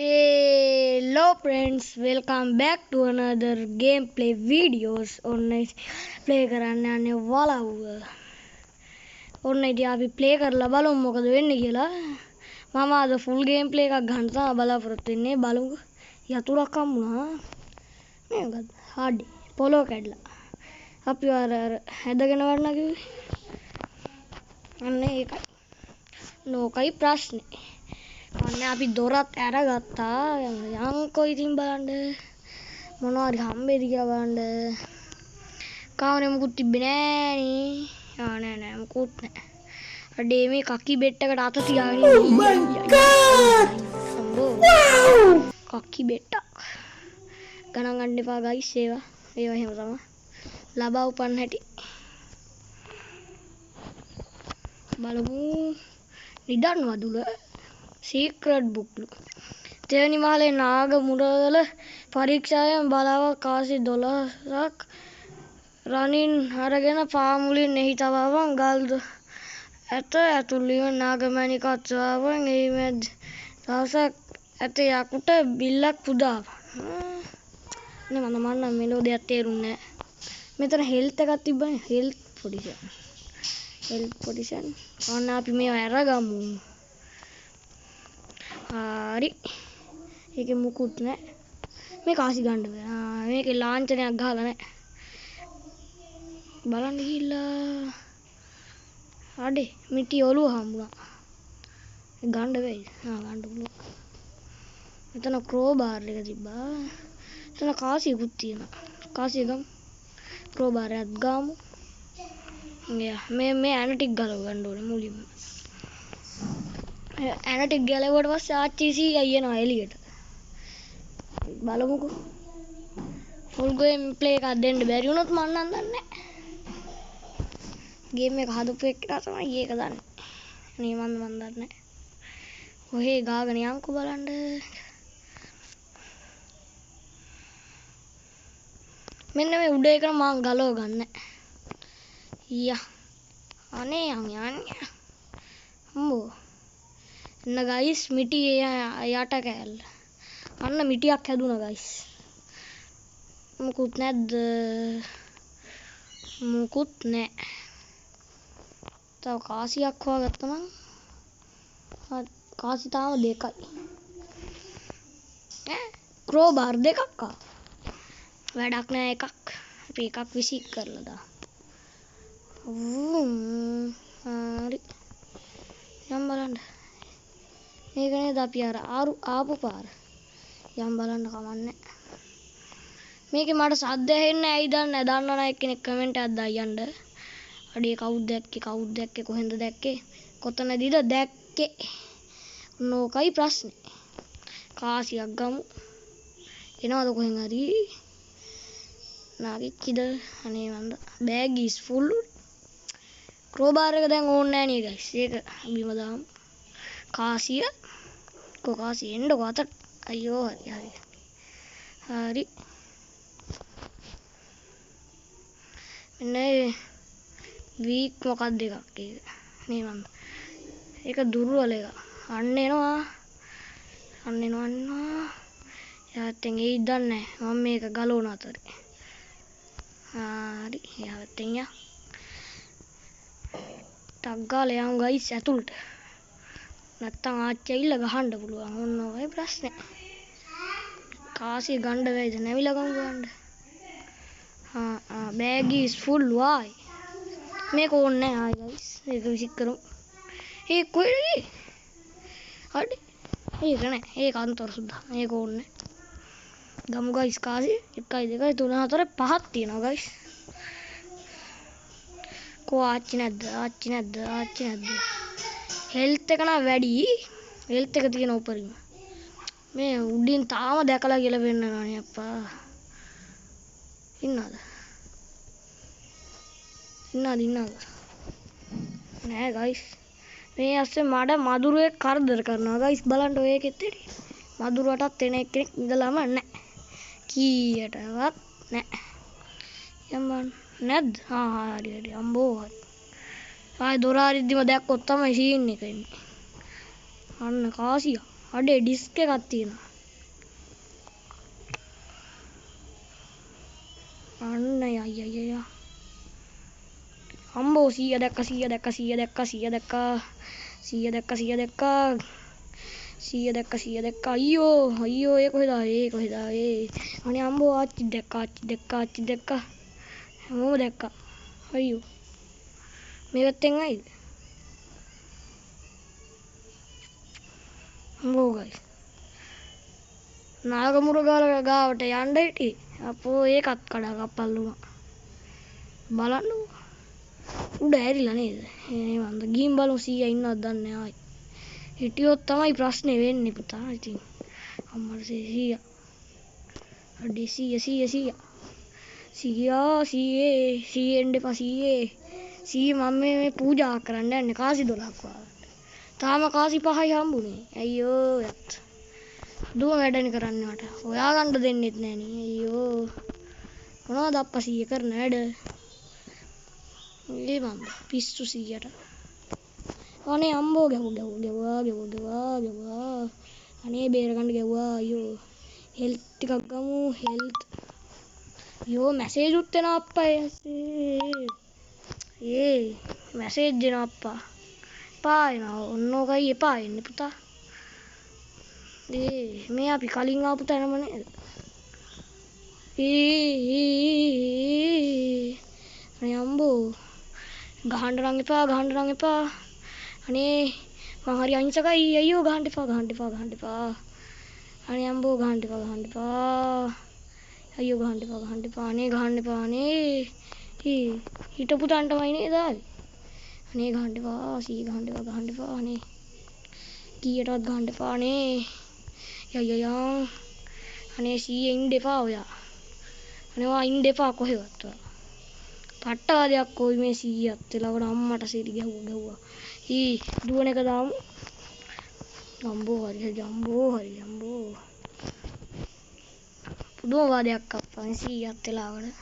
Hello friends, welcome back to another gameplay videos. ඔන්න play කරන්න යන්නේ වලව්ව. ඔන්න ඉතින් අපි play කරලා බලමු මොකද වෙන්නේ කියලා. මම අද full gameplay එකක් ගන්න තමයි බලාපොරොත්තු වෙන්නේ. බලමු. යතුරක් හම්බුණා. මේකත් හඩි පොලෝ කැඩලා. අපි අර හැදගෙන වරන කිව්වේ. අන්න ඒකයි. නෝකයි ප්‍රශ්නේ. අන්න අපි දොරත් ඇරගත්තා. යන්කෝ ඉතින් බලන්න මොනවාරි හම්බෙයිද කියලා බලන්න. කාමරේ මුකුත් තිබ්බේ නෑනේ. නෑ මුකුත් නෑ. අඩේ මේ කකි බෙට්ටකට අත තියාගෙන කකි බෙට්ටක් ගණන් ගන්න එපා ගයිස්. ඒවා එහෙම තමයි. ලබා උපන් හැටි බලමු. නිදන් වදුල Secret book. තෙවැනි මහලේ නාග මුරවල පරීක්ෂාවෙන් බලාව කාසි 12ක් රනින් අරගෙන පාමුලින් එහි තබාවන් ගල් ඇත ඇතුල් වීම නාගමණිකත් සොයාවන් එහි මැද දවසක් ඇත යකුට බිල්ලක් පුදාවා. නේ මම මෙලෝ දෙයක් තේරුන්නේ නැහැ. මෙතන හෙල්ත් එකක් තිබ්බනේ. හෙල්ත් පොඩිෂන්. ඔන්න අපි මේව අරගමු. හරි. ඒකේ මුකුත් නැහැ. මේ කාසි ගන්න බෑ. මේකේ ලාංඡනයක් ගහලා නැහැ. බලන්න ගිහිල්ලා. අඩේ මිටි ඔලුව හම්බුණා. ඒ ගන්න බෑයි. ගන්න පුළුවන්. මෙතන ක්‍රෝබාර් එක තිබ්බා. එතන කාසියකුත් තියෙනවා. කාසිය ගමු. ක්‍රෝබාර් එකත් ගමු. මේ ඇනටික් ගලව ගන්න ඕනේ මුලින්ම. ඇනටික් ගලවුවට පස්සේ ආච්චි අයියනවා එළියට. බලමුකෝ. ෆුල් ගේම් ප්ලේ එකක් දෙන්න බැරි වුණොත් මම නම් දන්නේ නැහැ. ගේම් එක හදපු එක්කලා තමයි ඒක දන්නේ. නේ මම දන්නේ නැහැ. ඔහේ ගාගෙන යන්කෝ බලන්න. මෙන්න මේ උඩ එක මම ගලව ගන්න. යා. අනේ යන්නේ. අම්මෝ. එන්න ගයිස් මිටි යට කෑල්ල. අන්න මිටියක් හැදුනා ගයිස්. මුකුත් නැද්ද? මුකුත් නැහැ. තව කාසියක් හොයාගත්තා නම්. කාසි තාම දෙකයි. ක්‍රෝබාර් දෙකක් ආ. වැඩක් නෑ එකක්. අපි එකක් විසි කරලා දාමු. හරි. යම් බලන්න. මේක නේද අපි ආපු පාර. යම් බලන්න කමන්නේ. මේකේ මට සද්ද ඇහෙන්නේ ඇයි දන්නේ නැහැ. දන්නවනම් එක්කෙනෙක් කමෙන්ට් එකක් දායන්න. අඩේ කවුද දැක්කේ කොහෙන්ද දැක්කේ? කොතනදීද දැක්කේ? නෝකයි ප්‍රශ්නේ. කාසියක් ගමු. එනවද කොහෙන් හරි? නාගිච්චිද? අනේ මන්ද. Bag is full. ක්‍රෝබාර් එක දැන් ඕනේ නැහැ නේ ගයිස්. ඒක බිම දාමු. කාසිය කොකාසිය එන්නකො අතට. අයියෝ හරි. මෙන්න වීක් මොකක්ද එකක් ඒක. මේ මන්ද. ඒක දුර්වල එක. අන්න එනවා. යාත්තෙන් එයි දන්නේ නැහැ. මම මේක ගලවන අතරේ. හරි. යාත්තෙන් යා. ටක් ගාලා යමු ගයිස් ඇතුළට. නැත්තම් ආච්චි ඇවිල්ලා ගහන්න පුළුවන්. ඔන්න ඔය ප්‍රශ්නේ. කාසිය ගන්න බැයිද? නැවිලා ගමු ගන්න. Bag is full why? මේක ඕනේ නැහැ ආයි ගයිස්. ඒක විසික් කරමු. ඒ කොහෙද? හරි. ඒක නෑ. ඒක අන්තර සුද්දා. මේක ඕනේ. ගමු ගයිස් කාසිය 1 2 3 4 5ක් තියෙනවා ගයිස්. කෝ ආච්චි නැද්ද? හෙල්ත් එක නම් වැඩි. හෙල්ත් එක තියෙන උඩින්. මේ උඩින් තාම දැකලා කියලා වෙන්නනවා නේ අප්පා. ඉන්නවද? නෑ ගයිස්. මේ ඇස්සේ මඩ මදුරුවෙක් කරදර කරනවා ගයිස්. බලන්න ඔය එකෙත් එඩි. මදුරුවටත් එන එක්කෙනෙක් ඉඳලාම නැහැ. කීයටවත් නැහැ. යම්බන් නැද්ද? හරි. අම්බෝ හරි. ආයි දොර අරිද්දිම දැක්කොත් තමයි සීන් එක එන්නේ. අන්න කාසිය. අඩේ ඩිස්ක් එකක් තියෙනවා. අන්න අයියයියා අම්බෝ 100 දැක්ක 100 දැක්ක 100 දැක්ක 100 දැක්ක 100 දැක්ක 100 දැක්ක 100 දැක්ක 100 දැක්ක අයියෝ ඒක කොහෙද අනේ අම්බෝ ආච්චි දැක්ක හැමෝම දැක්කා අයියෝ මේ පැත්තෙන් ආයිද අම්බෝ ගයිස් නාගමුරගාල ගාවට යන්න හිටියේ අපෝ ඒකත් කඩා කප්පල්ලුණා බලන්නකෝ උඩ ඇරිලා නේද මේ වන්ද ගිහින් බලමු 100 ඉන්නවද දන්නේ ආයි හිටියොත් තමයි ප්‍රශ්නේ වෙන්නේ පුතා ඉතින් අම්මට 100 අඩේ 100 එන්න එපා 100 මම මේ පූජා කරන්න යන්නේ කාසි 12ක් වාගන්න තාම කාසි 5යි හම්බුනේ අයියෝ යත් දුව වැඩනේ කරන්නේ මට හොයාගන්න දෙන්නෙත් නෑනේ අයියෝ මොනවද අප්පා 100 කරන වැඩ මේ මන්ද පිස්සු 100ට අනේ අම්බෝ ගැව්වා අනේ බේරගන්න ගැව්වා අයියෝ හෙල්ත් ටිකක් ගමු හෙල්ත් යෝ මැසේජ් උත් එනවා අප්පා ඒ මැසේජ් එනවා අප්පා එපා එනවා ඔන්නෝකයි එපා එන්නේ පුතා මේ අපි කලින් ආපු තැනම නේද අනේ අම්බෝ ගහන්න නම් එපා අනේ මං හරි අහිංසකයි අයියෝ ගහන්න එපා අනේ අම්බෝ ගහන්න එපා අයියෝ ගහන්න එපා අනේ හිටපු තන්ටමයි නේද අනේ ගහන්න එපා ගහන්න එපා අනේ කීයටවත් ගහන්න එපා අනේ යයයා අනේ 100 ඉන්න එපා ඔයා අනේ ඉන්න එපා කොහෙවත් පට්ටාදයක් කොයි මේ 100ත් වෙලාවට අම්මට සිරි ගැහුවා දුවන එක දාමු ජම්බෝ හරි පුදුම වාදයක් අප්පා මේ 100ත් වෙලාවට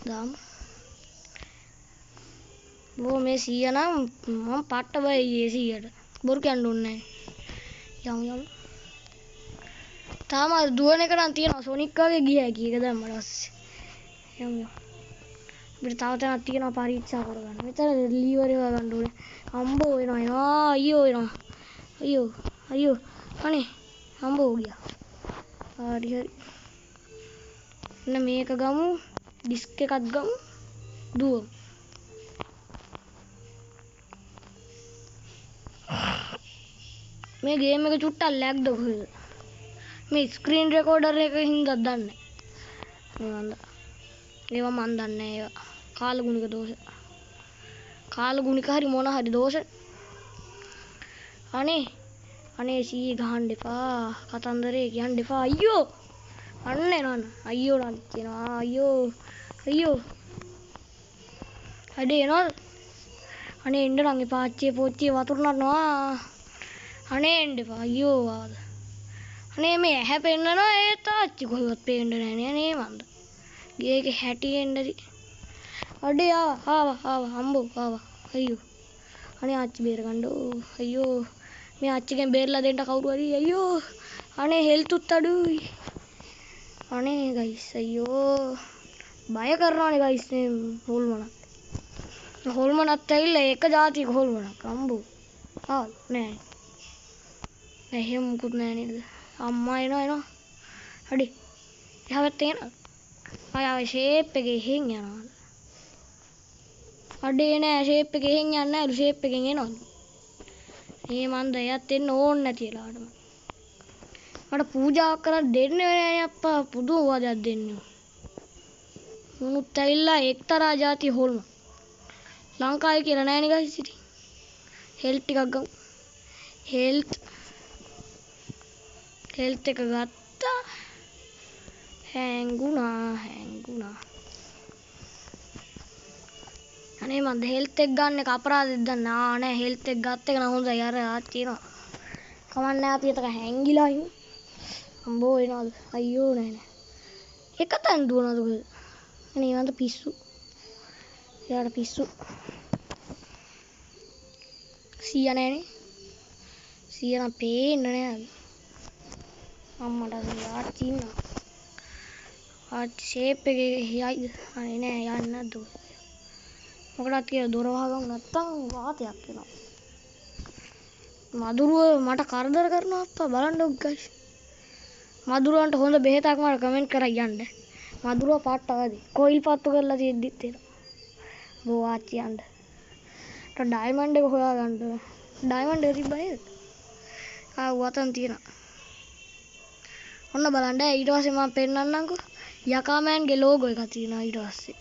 දාමු බෝ මේ 100 නම් මම පට්ට බයි 100ට බොරු කියන්න ඕනේ නැහැ යමු තාම දුවන එක නම් තියෙනවා සොනික් වගේ ගියා කීක දැම්මට පස්සේ යමු අපිට තව තැනක් තියෙනවා පරීක්ෂා කරගන්න මෙතන ලීවර් එක ගන්න ඕනේ අම්බෝ එනවා අයියෝ අනේ අම්බෝ ගියා හරි එන්න මේක ගමු ඩිස්ක් එකක් ගමු දුවමු මේ ගේම් එක චුට්ටක් ලැග්ද කොහෙද මේ ස්ක්‍රීන් රෙකෝඩර් එක හින්දා දන්නේ ඒවා මන් දන්නේ ඒවා කාලගුණික දෝෂ කාලගුණික හරි මොන හරි දෝෂ අනේ සී ගහන්න එපා කතන්දරේ කියන්න එපා අයියෝ අන්න එනවන අයියෝ නම් කියනවා අයියෝ අඩේ එනවද අනේ එන්න නම් එපා අච්චේ පොච්චේ වතුර නටනවා අනේ එන්න එපා අයියෝ ආද අනේ මේ ඇහැ පෙන්නනවා ඒ තාච්චි කොහෙවත් පේන්නේ නැහැ නේ මන්ද ගේගේ හැටි එන්නදි අඩේ ආවා අම්බෝ ආවා අයියෝ අනේ ආච්චි බේරගන්න අයියෝ මේ ආච්චිගෙන් බේරලා දෙන්න කවුරු හරි අයියෝ අනේ හෙල්තුත් අඩුයි අනේ ගයිස් අයියෝ බය කරනවානේ ගයිස් මේ හොල්මනත් ඇවිල්ලා එක જાතියක හොල්මනක් අම්බෝ නෑ එහෙම මුකුත් නෑ නේද අම්මා එනවා අඩේ එහා පැත්තේ එනවා ආය ෂේප් එකේ එහෙන් යනවා අඩේ නෑ ෂේප් එකේ එහෙන් යන්නේ නෑලු ෂේප් එකෙන් එනවා මේ මන්ද එයත් එන්න ඕන නැතිලාට මට පූජා කරලා දෙන්නේ නෑනේ අප්පා පුදුම වාදයක් දෙන්නේ මුනුත් ඇවිල්ලා එක්තරා જાති හොල්ම ලංකාවේ කියලා නෑනේ ගයිස් ඉතින් හෙල්ත් ටිකක් ගමු හෙල්ත් එක ගත්තා හැංගුණා අනේ මන්ද හෙල්ත් එක ගන්න එක අපරාධෙක්ද නෑ හෙල්ත් එක ගත්ත එක නම් හොඳයි අර තියෙනවා කමන්නේ අපි එතක හැංගිලා ඉමු අම්බෝ එනවාද අයියෝ නෑ එක තැන දුවනවද කොහෙද අනේ මන්ද පිස්සු යාට පිස්සු 100 නෑනේ 100 නම් පේන්නේ නෑ අම්මට ආච්චි ඉන්නවා ෂේප් එකේ යයිද? අනේ නෑ යන්නේ නැද්ද? මොකටද කියලා දොර වහගමු නැත්තම් වාතයක් එනවා. මදුරුව මට කරදර කරනවා අප්පා බලන්නකො ගයිස්. මදුරුවන්ට හොඳ බෙහෙතක් මට කමෙන්ට් කරලා යන්න. මදුරුව පාට්ට වැඩි. කොයිල් පත්තු කරලා තියෙද්දිත් එනවා. බෝ ආච්චියන්ට. ඩයමන්ඩ් එක හොයාගන්න. ඩයමන්ඩ් එක තිබ්බ නේද? වතන් තියෙනවා. ඔන්න බලන්න ඊට පස්සේ මම පෙන්නන්නම්කෝ. යකාමෑන්ගේ ලෝගෝ එකක් තියෙනවා ඊට පස්සේ.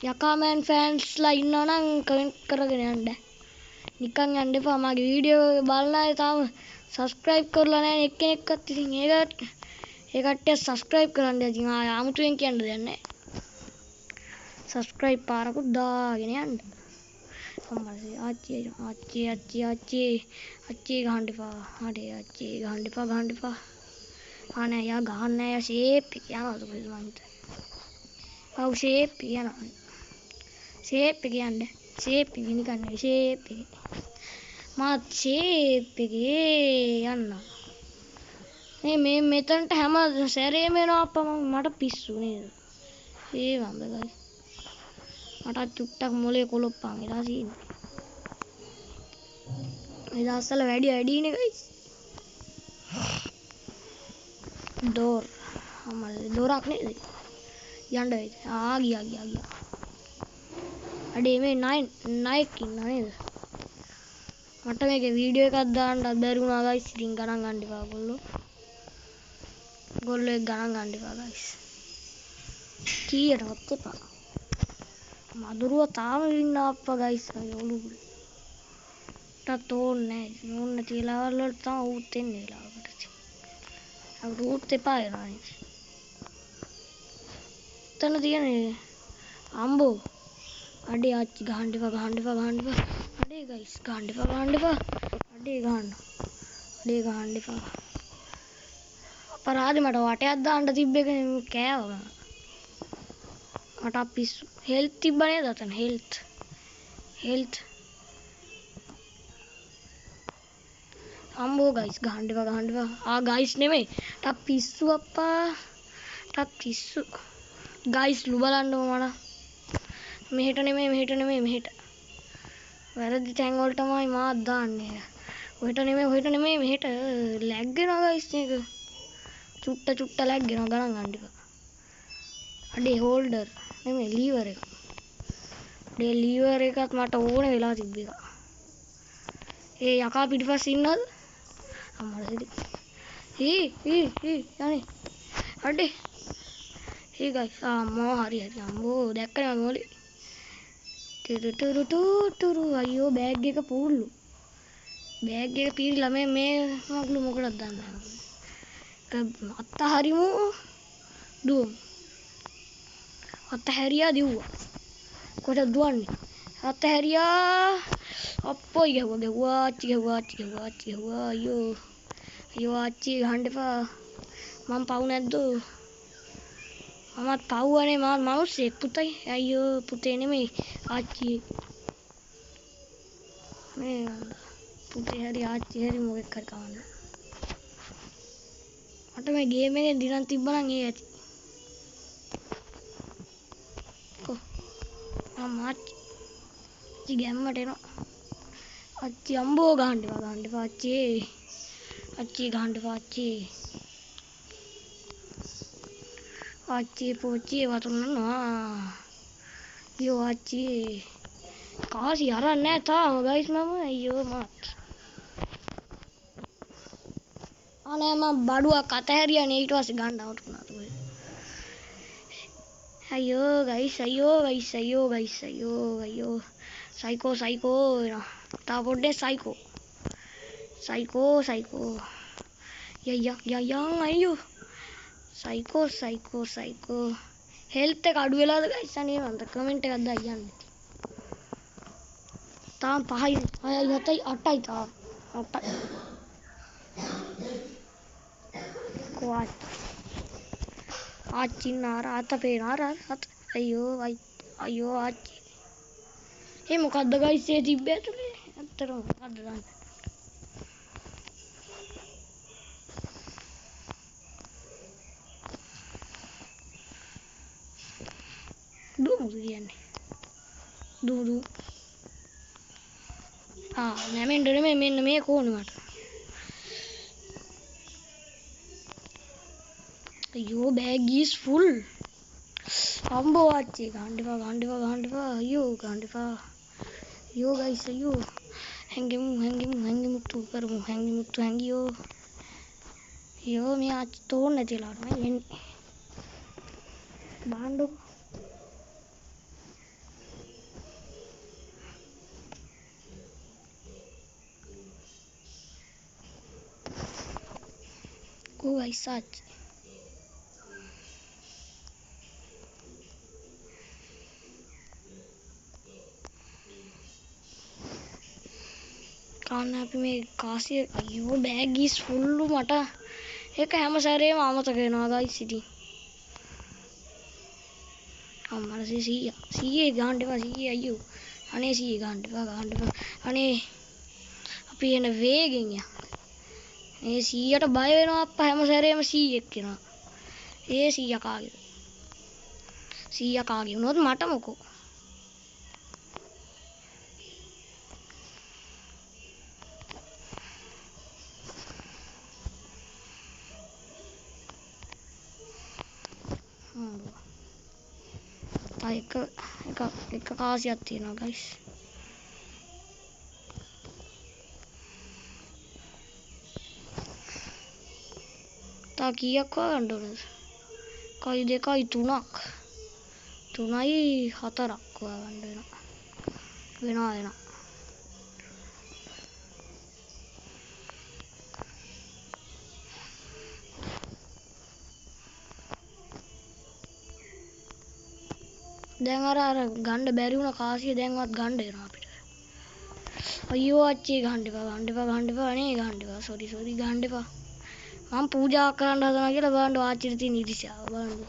යකාමෑන් ෆෑන්ස්ලා ඉන්නවා නම් කමෙන්ට් කරගෙන යන්න. නිකන් යන්න එපා. මගේ වීඩියෝ බලන අය තාම සබ්ස්ක්‍රයිබ් කරලා නැහැ එක්කෙනෙක්වත්. ඉතින් ඒ කට්ටිය සබ්ස්ක්‍රයිබ් කරන්න. ඉතින් ආමුතුවෙන් කියන්න දෙයක් නැහැ. සබ්ස්ක්‍රයිබ් පාරකුත් දාගෙන යන්න. අම්මලා ආච්චි ගහන්න එපා. අනේ ආච්චි ගහන්න එපා. අනේ යා ගහන්නේ නැහැ. ෂේප් එක යනවාද කොහෙද මං හිතන්නේ. ඔව් ෂේප් එක යනවා. ෂේප් එක යන්නේ. ෂේප් එක නිකන් නෙවෙයි ෂේප් එක. මාත් ෂේප් එකේ යන්න. මේ මෙතනට හැම සැරේම එනවා අප්පා මට පිස්සු නේද? ඒ වන්ද ගයිස්. මට චුට්ටක් මොලේ කොලොප්පන් වෙලා තියෙන්නේ. මේ දවස්වල වැඩිනේ ගයිස්. ඩෝර්. අම්මලා දොරක් නේද? යන්න වෙයිද? ගියා. අඩේ මේ නයික් ඉන්නා නේද? මට මේකේ වීඩියෝ එකක් දාන්නත් බැරි වුණා ගයිස්. ඉතින් ගණන් ගන්න එපා ගොල්ලෝ. ගොල්ලෝ ගණන් ගන්න එපා ගයිස්. කීයටවත් එපා. මදුරුව තාම ඉන්නා අප්පා ගයිස් අය ඔලුගුරේ. ටත් ඕනේ නැහැ. ඕන්න තියලා වල තමයි ඌත් එන්නේ වෙලාවකට. අපිට ඌත් එපා වෙනවා නේද? එතන තියෙන්නේ අම්බෝ. අඩේ ආච්චි ගහන්න එපා. අඩේ ගයිස් ගහන්න එපා. අඩේ ගහන්න එපා. අපරාධෙ මට වටයක් දාන්න තිබ්බ එක කෑවා. මට පිස්සු. හෙල්ත් තිබ්බ නේද අතන? හෙල්ත්. අම්බෝ ගයිස් ගහන්න එපා. ගයිස් නෙමෙයි. ටක් පිස්සු අප්පා. පිස්සු. ගයිස් ලු බලන්නකො මට. මෙහෙට නෙමෙයි. වැරදි තැන් වලටමයි මාත් දාන්නේ. ඔහෙට නෙමෙයි මෙහෙට. ලැග් වෙනවා ගයිස් මේක. චුට්ට ලැග් වෙනවා ගණන් ගන්න එපා. අඩේ හෝල්ඩර් නෙමෙයි ලීවර් එක. අඩේ ලීවර් එකත් මට ඕනේ වෙලා තිබ්බ එක. ඒ යකා පිටිපස්සේ ඉන්නවද? අම්මලා සිටි. යන්නේ. අඩේ. ගයිස් අම්මෝ හරි අම්මෝ දැක්කනේ මගේ මොලේ. ටුරු අයියෝ බෑග් එක පුල්ලු. බෑග් එක පීරිලා මේ මග්ලු මොකටද දාන්නේ? අත්තහරිමු. දුවමු. අත්තහැරියා දිව්වා. කොහෙද දුවන්නේ? අත්තහැරියා. අප්පෝ ගැහුවා. අයියෝ ආච්චි ගහන්න එපා. මම පව් නැද්ද? මමත් පව්වනේ මාත් මිනිස්සෙක් පුතයි. අයියෝ පුතේ නෙමෙයි ආච්චි. මේ පුතේ හරි ආච්චි හරි මොකෙක් හරි කවන්න. මට මේ ගේම් එකෙන් දිනන් තිබ්බනම් ඒ ඇති. ආච්චි ගැම්මට එනවා. ආච්චි අම්බෝ ගහන්න එපා ආච්චි. ගහන්න එපා ආච්චි. ආච්චි පොච්චි වතුරනවා. අයියෝ ආච්චි. කාසි අරන් නැහැ තාම ගයිස් මම. අයියෝ මාත්. අනේ මම බඩුවක් අතහැරියානේ ඊට පස්සේ ගන්න අවුට් වුණා. අයියෝ ගයිස්. සයිකෝ තා පොඩ්ඩේ සයිකෝ යයන් අයියෝ සයිකෝ හෙල්ත් එක අඩු වෙලාද ගයිස්? අනේ මන්ද කමෙන්ට් එකක් දාලා යන්න. තාම 5යි 6යි 7යි 8යි තාම 8යි. කොහොත් ආච්චි නාර අත පේනාර අයියෝ ආච්චි. මොකද්ද ගයිස් ඒ තිබ්බේ ඇතුලේ? ඇත්තටම මොකද්ද දන්නේ? දුමුද කියන්නේ. දුමු. නැමෙන්න නෙමෙයි මෙන්න මේ කෝණේ මට. අයියෝ bag is full. අම්බෝ ආච්චි ගහන්න එපා. අයියෝ guys අයියෝ. හැංගෙමු කරමු හැංගියෝ. අයියෝ මේ ආච්චි තෝරන්න නැතිලා තමයි එන්නේ. බාන්නකො. guys ආච්චි. කාන්න අපි මේ කාසිය අයියෝ bag is full මට ඒක හැම සැරේම අමතක වෙනවා guys ඉතින් අම්මලා සීයේ ගහන්න එපා සීයේ අයියෝ අනේ සීයේ ගහන්න එපා අනේ අපි එන වේගෙන් යන්න මේ සීයට බය වෙනවා අප්පා හැම සැරේම සීයෙක් කියනවා ඒ සීයා කාගේ වුණොත් මට මොකෝ එක කාසියක් තියෙනවා guys. තා කීයක් හොයන්න ඕනද? කයි 2යි 3ක්. 3යි 4ක් හොයන්න වෙනවා. දැන් අර ගන්න බැරි වුණ කාසිය දැන්වත් ගන්න වෙනවා අපිට. අයියෝ අච්චි ගහන්න එපා. අනේ ගහන්න එපා. සෝරි ගහන්න එපා. මම පූජා කරන්න හදනවා කියලා බලන්න ආච්චිට තියෙන ඉරිසියාව බලන්න.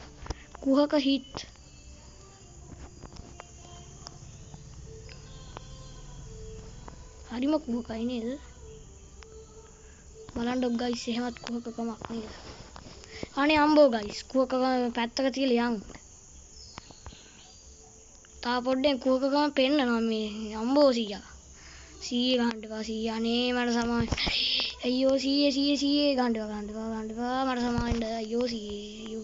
කුහක හිට්. හරිම කුහකයි නේද? බලන්න guys එහෙමත් කුහකකමක් නේද? අනේ අම්බෝ guys කුහකකම පැත්තක තියලා යන්. තා පොඩ්ඩෙන් කුහකකම පෙන්නනවා මේ අම්බෝ සීයා ගහන්න එපා සීයා අනේ මට සමාවෙන්න අයියෝ සීයේ ගහන්න එපා මට සමාවෙන්න අයියෝ සීයේ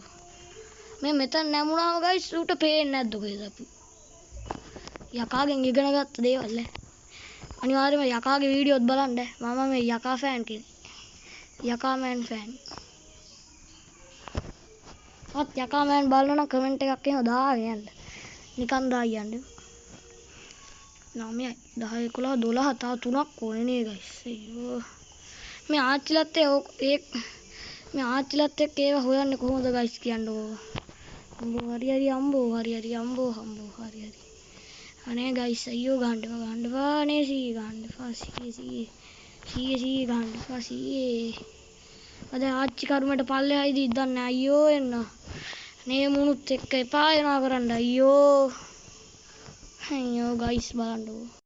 මේ මෙතන නැමුණාම guys උට පේන්නේ නැද්ද කොහෙද අපි යකාගෙන් ඉගෙන ගත්ත දේවල් අනිවාර්යයෙන්ම යකාගේ වීඩියෝත් බලන්න මම මේ යකා ෆෑන් කෙනෙක් යකා මෑන් ෆෑන් යකා මෑන් බලනවා නම් කමෙන්ට් එකක් එහෙම දාගෙන යන්න නිකන් දායන්න 9යි 10 11 12 තව 3ක් ඕනේ නේ guys අයියෝ මේ ආච්චිලත් එක්ක ඒව හොයන්නේ කොහොමද guys කියන්නකෝ අම්බෝ හරි අම්බෝ හරි අනේ guys අයියෝ ගහන්න එපා අනේ සී ගහන්න එපා සී ගහන්න එපා අද ආච්චි කරුමට පල්ලෙහායිද ඉදන්නේ අයියෝ එන්න නේ මුණුත් එක්ක එපා වෙනවා කරන්න අයියෝ guys බලන්නකෝ